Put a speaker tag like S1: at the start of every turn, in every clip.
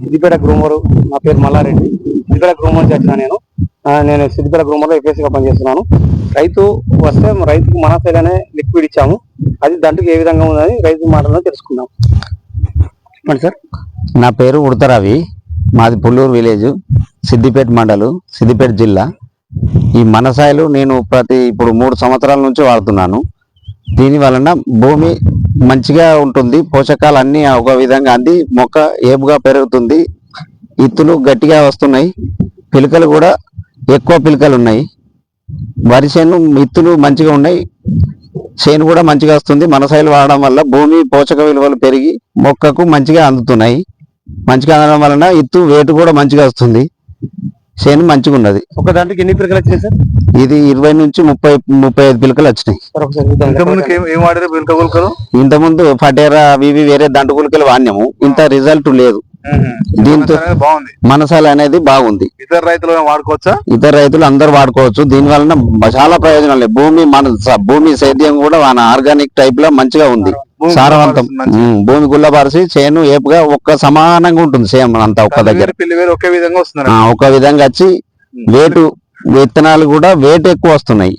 S1: Siddipet groomer, నా పేరు Mallareddy. Siddipet groomer నుంచి వచ్చిన నేను సిద్దిపేట గ్రూమర్లో ఎఫ్ఎస్సీగా పనిచేస్తున్నాను. రైతు వస్తే రైతుకు మన సైడ్ అనే లిక్విడ్ ఇచ్చాము. అది దాంట్లో ఏ విధంగా ఉందని రైతు మాటల్లో తెలుసుకుందాం. చెప్పండి సార్.
S2: నా పేరు ఉడతరవి, మాది పుల్లూరు విలేజ్, సిద్దిపేట మండలం, సిద్దిపేట జిల్లా. ఈ మనసాయిలు నేను ఇప్పుడు 3 సంవత్సరాల నుంచి వాడుతున్నాను. దీని వలన భూమి మంచిగా ఉంటుంది, పోషకాలు అన్నీ ఒక విధంగా అంది, మొక్క ఏపుగా పెరుగుతుంది, ఇత్తులు గట్టిగా వస్తున్నాయి, పిలకలు కూడా ఎక్కువ పిలకలు ఉన్నాయి, వరి చేను ఇత్తులు మంచిగా ఉన్నాయి, చేను కూడా మంచిగా వస్తుంది. మనసాయిలు వాడడం వల్ల భూమి పోషక విలువలు పెరిగి మొక్కకు మంచిగా అందుతున్నాయి. మంచిగా అందడం వలన ఇత్తు వేటు కూడా మంచిగా వస్తుంది, చేను మంచిగా ఉన్నది.
S1: ఒక దాంట్లోకి ఎన్ని పిలకలు వచ్చినాయి సార్?
S2: ఇది 20 నుంచి 35 పిలకలు వచ్చినాయి. ఇంతకుముందు ఫటేరా అవి వేరే దంటు గులికలు వాడినాము, ఇంత రిజల్ట్ లేదు. దీంతో మనసాలు అనేది బాగుంది.
S1: ఇతర రైతులు వాడుకోవచ్చా?
S2: ఇతర రైతులు అందరు వాడుకోవచ్చు. దీని వలన చాలా ప్రయోజనాలు. భూమి సేద్యం కూడా ఆర్గానిక్ టైప్ లో మంచిగా ఉంది, సారవంతం. భూమి గుల్లబారిసి చేను ఏపుగా ఒక్క సమానంగా ఉంటుంది, సేమ్ అంతా ఒక్క దగ్గర ఒక విధంగా వచ్చి వేటు విత్తనాలు కూడా వేటు ఎక్కువ వస్తున్నాయి,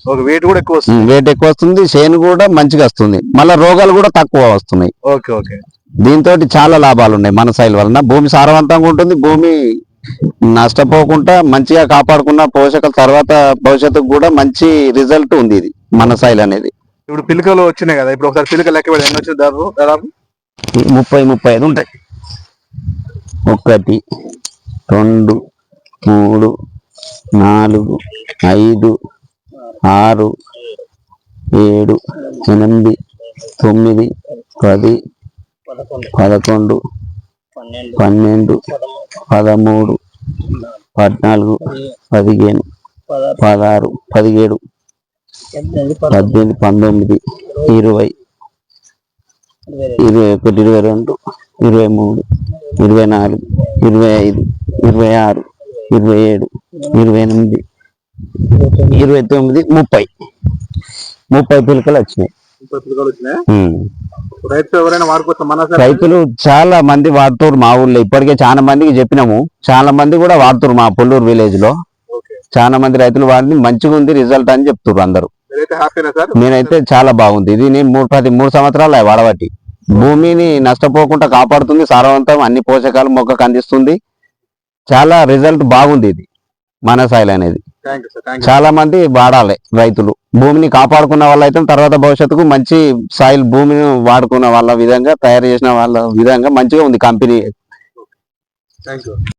S2: వేటు ఎక్కువ వస్తుంది, చేను కూడా మంచిగా వస్తుంది, మళ్ళీ రోగాలు కూడా తక్కువ వస్తున్నాయి. దీంతో చాలా లాభాలు ఉన్నాయి మనసాయిల వలన. భూమి సారవంతంగా ఉంటుంది, భూమి నష్టపోకుండా మంచిగా కాపాడుకున్న పోషకాల తర్వాత భవిష్యత్తుకు కూడా మంచి రిజల్ట్ ఉంది ఇది మనసాయిల్ అనేది.
S1: ఇప్పుడు పిలకలు వచ్చినాయి కదా, ఇప్పుడు ఒకసారి పిలకలు లెక్క ఎన్ని వచ్చింది? దాదాపు
S2: 30-35 ఉంటాయి. 1 2 3 4 5 6 7 8 9 10 11 12 13 14 15 16 17 18 19 20 21 22 23 24 25 26 27 28 29 30 పిలకలు వచ్చినాయి. రైతులు చాలా మంది వాడుతారు మా ఊళ్ళో. ఇప్పటికే చాలా మందికి చెప్పినాము, చాలా మంది కూడా వాడుతారు. మా పుల్లూరు విలేజ్ లో చాలా మంది రైతులు వాడి మంచిగా ఉంది రిజల్ట్ అని చెప్తారు అందరు. నేనైతే చాలా బాగుంది. ఇది నేను 3 సంవత్సరాలు వాడబట్టి భూమిని నష్టపోకుండా కాపాడుతుంది, సారవంతం, అన్ని పోషకాలు మొక్కకు అందిస్తుంది. చాలా రిజల్ట్ బాగుంది ఇది మనసాయిల్ అనేది. చాలా మంది వాడాలి రైతులు. భూమిని కాపాడుకున్న వాళ్ళ అయితే తర్వాత భవిష్యత్తుకు మంచి సాయిల్, భూమిని వాడుకున్న వాళ్ళ విధంగా, తయారు చేసిన వాళ్ళ విధంగా మంచిగా ఉంది కంపెనీ.